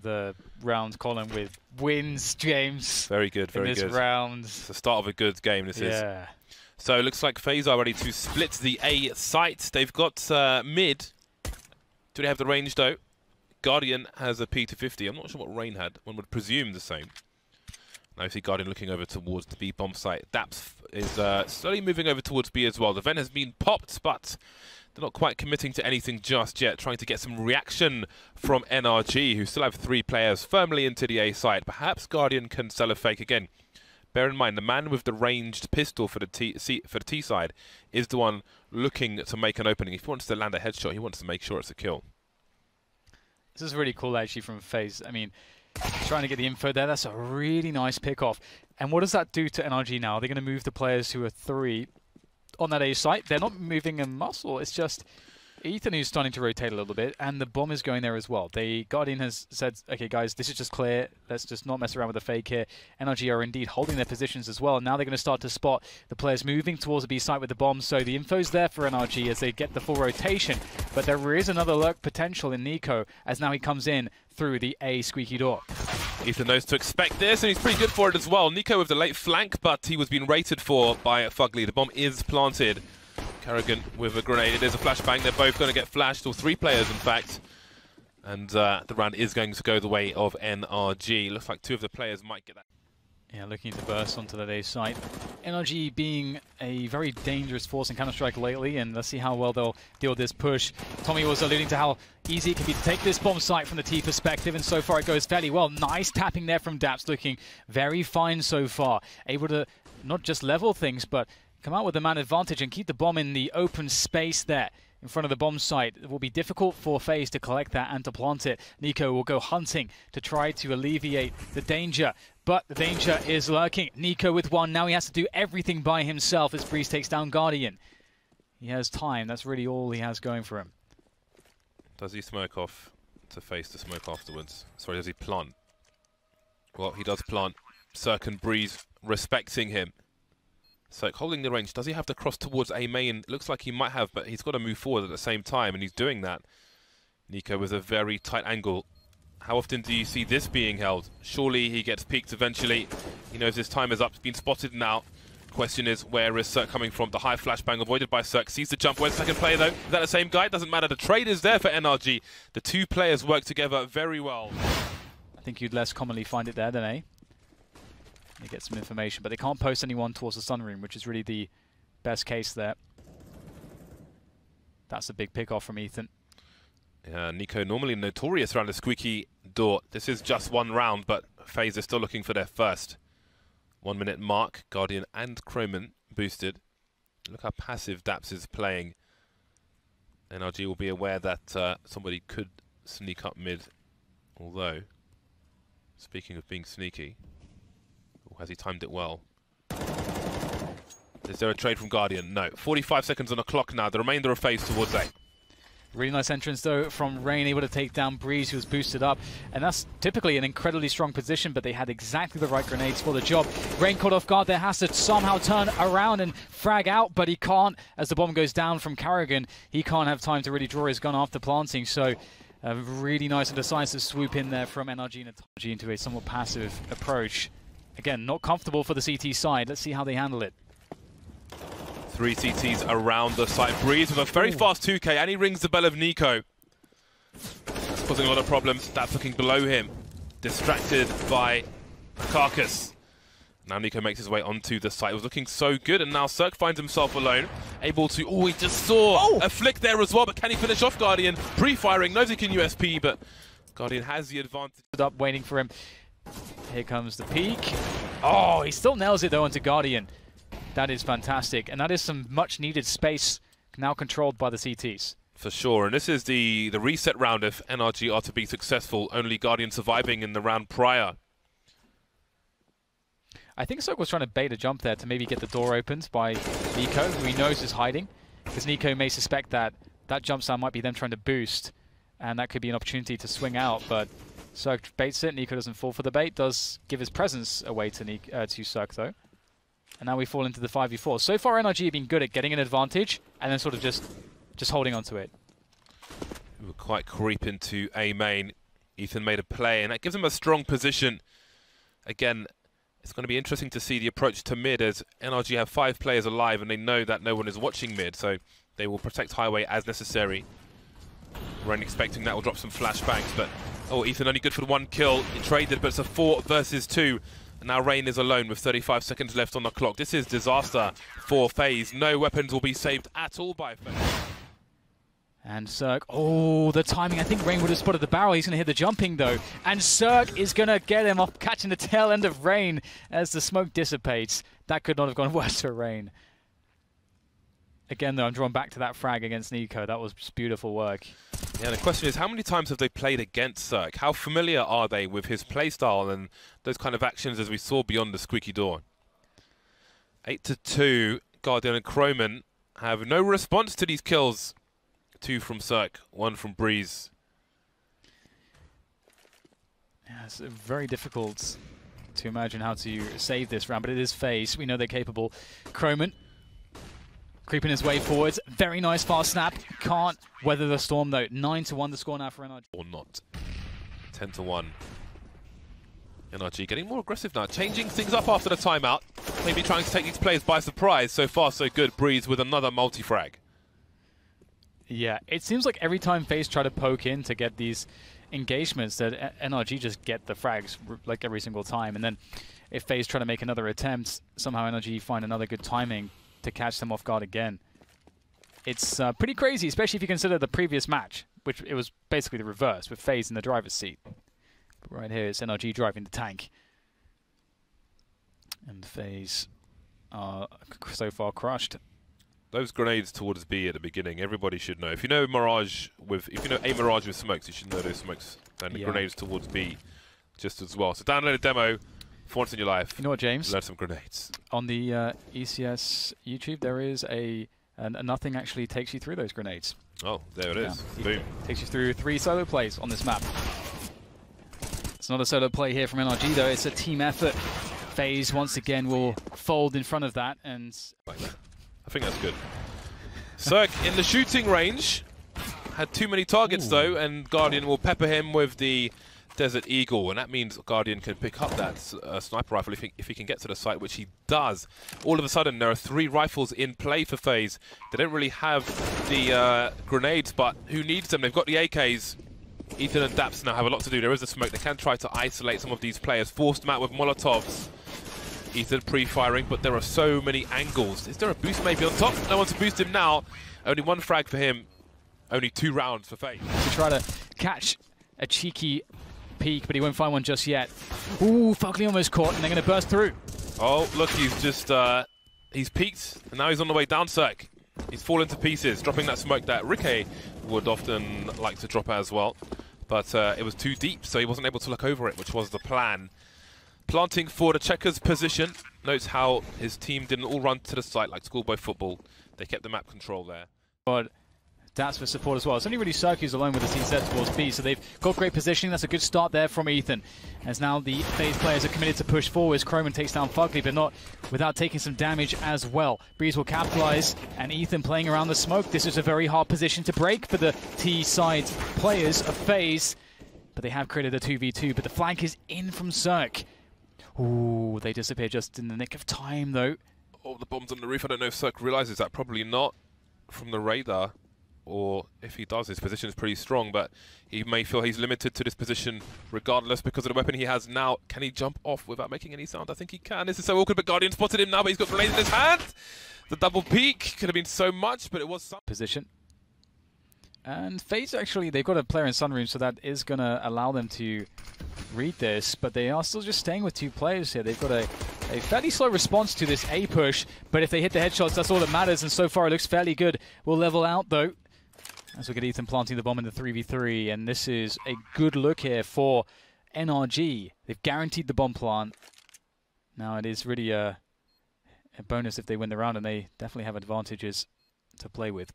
the round column with wins, James. Very good, very good. In this round. It's the start of a good game, this is. Yeah. So it looks like FaZe are ready to split the A site. They've got mid. Do they have the range, though? Guardian has a P250. I'm not sure what Rain had. One would presume the same. Now you see Guardian looking over towards the B bomb site. Daps is slowly moving over towards B as well. The vent has been popped, but they're not quite committing to anything just yet. Trying to get some reaction from NRG, who still have 3 players firmly into the A site. Perhaps Guardian can sell a fake again. Bear in mind, the man with the ranged pistol for the T side is the one looking to make an opening. If he wants to land a headshot, he wants to make sure it's a kill. This is really cool, actually, from FaZe. I mean, trying to get the info there. That's a really nice pick-off. And what does that do to NRG now? They're going to move the players who are 3 on that A site. They're not moving a muscle. It's just Ethan who's starting to rotate a little bit, and the bomb is going there as well. Guardian has said, okay, guys, this is just clear. Let's just not mess around with the fake here. NRG are indeed holding their positions as well. And now they're going to start to spot the players moving towards the B site with the bomb. So the info's there for NRG as they get the full rotation. But there is another lurk potential in Nico as now he comes in through the A squeaky door. Ethan knows to expect this, and he's pretty good for it as well. Nico with the late flank, but he was being rated for by Fugly. The bomb is planted. Kerrigan with a grenade. It is a flashbang. They're both going to get flashed, or 3 players, in fact. And the round is going to go the way of NRG. Looks like 2 of the players might get that. Yeah, looking to burst onto that A site. NRG being a very dangerous force in Counter-Strike lately, and let's see how well they'll deal with this push. Tommy was alluding to how easy it can be to take this bomb site from the T perspective, and so far it goes fairly well. Nice tapping there from Daps, looking very fine so far. Able to not just level things, but come out with the man advantage and keep the bomb in the open space there in front of the bomb site. It will be difficult for FaZe to collect that and to plant it. Nico will go hunting to try to alleviate the danger, but the danger is lurking. Nico with 1. Now he has to do everything by himself as Breeze takes down Guardian. He has time. That's really all he has going for him. Does he smoke off to FaZe to smoke afterwards? Sorry, does he plant? Well, he does plant. Cirque and Breeze respecting him. So holding the range, does he have to cross towards A main? It looks like he might have, but he's got to move forward at the same time, and he's doing that. Nico with a very tight angle. How often do you see this being held? Surely he gets peeked eventually. He knows his time is up. He's been spotted now. Question is, where is Cirque coming from? The high flashbang avoided by Cirque. Sees the jump. Where's the second player, though? Is that the same guy? It doesn't matter. The trade is there for NRG. The 2 players work together very well. I think you'd less commonly find it there than A. They get some information, but they can't post anyone towards the sunroom, which is really the best case there. That's a big pick-off from Ethan. Yeah, Nico normally notorious around the squeaky door. This is just 1 round, but FaZe are still looking for their first 1-minute mark. Guardian and Croman boosted. Look how passive Daps is playing. NRG will be aware that somebody could sneak up mid. Although, speaking of being sneaky, has he timed it well? Is there a trade from Guardian? No. 45 seconds on the clock now. The remainder of FaZe towards A. Really nice entrance, though, from Rain, able to take down Breeze, who was boosted up. And that's typically an incredibly strong position, but they had exactly the right grenades for the job. Rain caught off guard there, has to somehow turn around and frag out, but he can't. As the bomb goes down from Kerrigan, he can't have time to really draw his gun after planting. So a really nice and decisive swoop in there from NRG into a somewhat passive approach. Again, not comfortable for the CT side. Let's see how they handle it. 3 CTs around the site. Breeze with a very fast 2K, and he rings the bell of Nico. That's causing a lot of problems. That's looking below him. Distracted by Carcass. Now Nico makes his way onto the site. It was looking so good, and now Cirque finds himself alone. Able to... Oh, he just saw a flick there as well, but can he finish off Guardian? Pre-firing, knows he can USP, but Guardian has the advantage. Up, waiting for him. Here comes the peek. Oh, he still nails it, though, onto Guardian. That is fantastic, and that is some much-needed space now controlled by the CTs. For sure, and this is the reset round if NRG are to be successful. Only Guardian surviving in the round prior. I think Sok was trying to bait a jump there to maybe get the door opened by Nico, who he knows is hiding, because Nico may suspect that that jump sound might be them trying to boost, and that could be an opportunity to swing out, but Sok baits it. Nico doesn't fall for the bait, does give his presence away to Sok, though. And now we fall into the 5v4. So far, NRG have been good at getting an advantage and then sort of just holding on to it. We'll quite creep into A main. Ethan made a play, and that gives him a strong position. Again, it's going to be interesting to see the approach to mid, as NRG have 5 players alive and they know that no one is watching mid, so they will protect highway as necessary. We're only expecting that will drop some flashbangs, but oh, Ethan only good for 1 kill. He traded, but it's a 4 versus 2. And now Rain is alone with 35 seconds left on the clock. This is disaster for FaZe. No weapons will be saved at all by FaZe. And Cirque, oh, the timing. I think Rain would have spotted the barrel. He's going to hit the jumping, though. And Cirque is going to get him off, catching the tail end of Rain as the smoke dissipates. That could not have gone worse for Rain. Again, though, I'm drawn back to that frag against Nico. That was just beautiful work. Yeah, the question is, how many times have they played against Cirque? How familiar are they with his playstyle and those kind of actions as we saw beyond the squeaky door? 8-2, Guardian and Croman have no response to these kills. 2 from Cirque, 1 from Breeze. Yeah, it's very difficult to imagine how to save this round, but it is FaZe. We know they're capable. Croman creeping his way forwards. Very nice fast snap. Can't weather the storm, though. 9-1 the score now for NRG. Or not. 10-1. NRG getting more aggressive now, changing things up after the timeout. Maybe trying to take these players by surprise. So far, so good. Breeze with another multi-frag. Yeah, it seems like every time FaZe try to poke in to get these engagements, that NRG just get the frags like every single time. And then if FaZe try to make another attempt, somehow NRG find another good timing to catch them off guard again. It's pretty crazy, especially if you consider the previous match, which it was basically the reverse, with FaZe in the driver's seat. But right here, it's NRG driving the tank. And FaZe are so far crushed. Those grenades towards B at the beginning, everybody should know. If you know Mirage with, if you know a Mirage with smokes, you should know those smokes and the grenades towards B just as well. So download a demo for once in your life. You know what, James? Learn some grenades. On the ECS YouTube, there is a nothing actually takes you through those grenades. Oh, there it is. Boom. Takes you through 3 solo plays on this map. It's not a solo play here from NRG, though. It's a team effort. FaZe once again will fold in front of that, and like that. I think that's good. Cirque in the shooting range. Had too many targets, though, and Guardian will pepper him with the Desert Eagle, and that means Guardian can pick up that sniper rifle if he can get to the site, which he does. All of a sudden, there are 3 rifles in play for FaZe. They don't really have the grenades, but who needs them? They've got the AKs. Ethan and Daps now have a lot to do. There is a smoke. They can try to isolate some of these players, force them out with Molotovs. Ethan pre-firing, but there are so many angles. Is there a boost maybe on top? No one to boost him now. Only 1 frag for him. Only 2 rounds for FaZe. To try to catch a cheeky peek, but he won't find one just yet. Ooh, Fugly almost caught, and they're going to burst through. Oh, look, he's just, he's peeked, and now he's on the way down, Cirque. He's fallen to pieces, dropping that smoke that Ricky would often like to drop as well. But it was too deep, so he wasn't able to look over it, which was the plan. Planting for the checkers position. Notes how his team didn't all run to the site like schoolboy football. They kept the map control there. But that's for support as well. It's only really Cirque who's alone with the team set towards B, so they've got great positioning. That's a good start there from Ethan. As now the FaZe players are committed to push forwards. Croman takes down Fugly, but not without taking some damage as well. Breeze will capitalize, and Ethan playing around the smoke. This is a very hard position to break for the T-side players of FaZe, but they have created a 2v2, but the flank is in from Cirque. Ooh, they disappear just in the nick of time, though. Oh, the bomb's on the roof. I don't know if Cirque realizes that. Probably not from the radar. Or if he does, his position is pretty strong, but he may feel he's limited to this position regardless because of the weapon he has now. Can he jump off without making any sound? I think he can. This is so awkward, but Guardian spotted him now, but he's got grenades in his hand. The double peek could have been so much, but it was some position. And FaZe, actually, they've got a player in Sunroom, so that is going to allow them to read this, but they are still just staying with 2 players here. They've got a fairly slow response to this A push, but if they hit the headshots, that's all that matters, and so far it looks fairly good. We'll level out, though, as we get Ethan planting the bomb in the 3v3, and this is a good look here for NRG. They've guaranteed the bomb plant. Now it is really a bonus if they win the round, and they definitely have advantages to play with.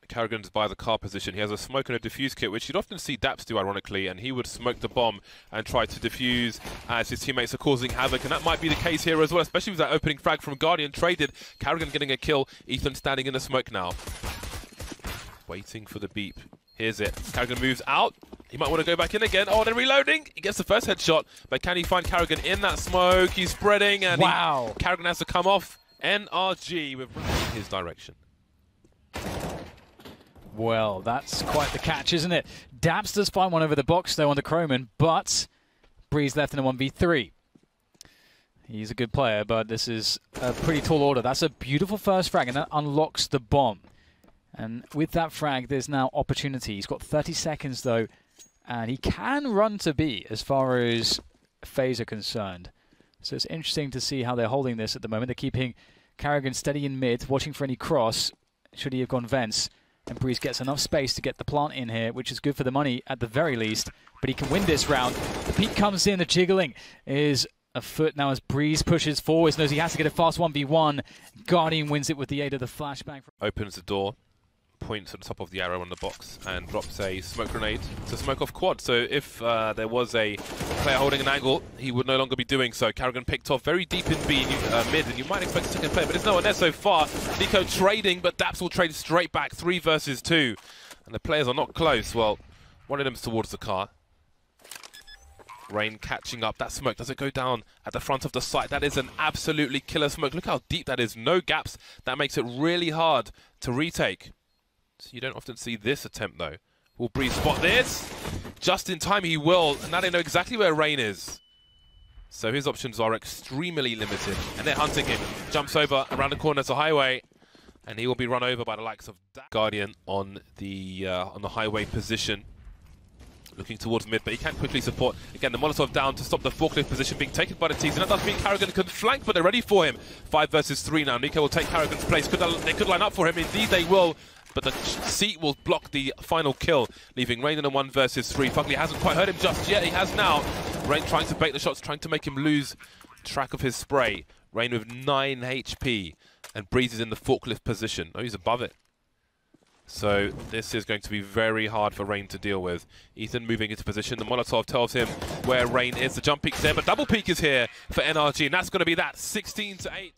Carrigan's by the car position. He has a smoke and a defuse kit, which you'd often see Daps do, ironically, and he would smoke the bomb and try to defuse as his teammates are causing havoc, and that might be the case here as well, especially with that opening frag from Guardian. Traded, Carrigan getting a kill, Ethan standing in the smoke now. Waiting for the beep. Here's it. Carrigan moves out. He might want to go back in again. Oh, they're reloading. He gets the first headshot, but can he find Carrigan in that smoke? He's spreading, and wow. Carrigan has to come off. NRG with his direction. Well, that's quite the catch, isn't it? Daps does find one over the box, though, onto Croman, but Breeze left in a 1v3. He's a good player, but this is a pretty tall order. That's a beautiful first frag, and that unlocks the bomb. And with that frag, there's now opportunity. He's got 30 seconds, though, and he can run to B as far as FaZe are concerned. So it's interesting to see how they're holding this at the moment. They're keeping Carrigan steady in mid, watching for any cross, should he have gone vents. And Breeze gets enough space to get the plant in here, which is good for the money at the very least. But he can win this round. The peek comes in, the jiggling is afoot now as Breeze pushes forwards, knows he has to get a fast 1v1. Guardian wins it with the aid of the flashbang. Opens the door, points at the top of the arrow on the box, and drops a smoke grenade to smoke off quad. So if there was a player holding an angle, he would no longer be doing so. Carrigan picked off very deep in B mid, and you might expect a second player, but there's no one there so far. Nico trading, but Daps will trade straight back, 3 versus 2. And the players are not close. Well, one of them's towards the car. Rain catching up. That smoke, does it go down at the front of the site? That is an absolutely killer smoke. Look how deep that is. No gaps. That makes it really hard to retake. So you don't often see this attempt, though. Will Breeze spot this? Just in time, he will. And now they know exactly where Rain is. So his options are extremely limited. And they're hunting him. Jumps over around the corner to highway. And he will be run over by the likes of Guardian on the highway position. Looking towards mid, but he can't quickly support. Again, the Molotov down to stop the forklift position being taken by the T's. And that does mean Carrigan could flank, but they're ready for him. 5 versus 3 now. Nico will take Carrigan's place. They could line up for him. Indeed, they will. But the seat will block the final kill, leaving Rain in a 1 versus 3. Fugly hasn't quite heard him just yet. He has now. Rain trying to bait the shots, trying to make him lose track of his spray. Rain with 9 HP. And Breeze is in the forklift position. Oh, he's above it. So this is going to be very hard for Rain to deal with. Ethan moving into position. The Molotov tells him where Rain is. The jump peek's there, but double peek is here for NRG. And that's going to be that 16-8.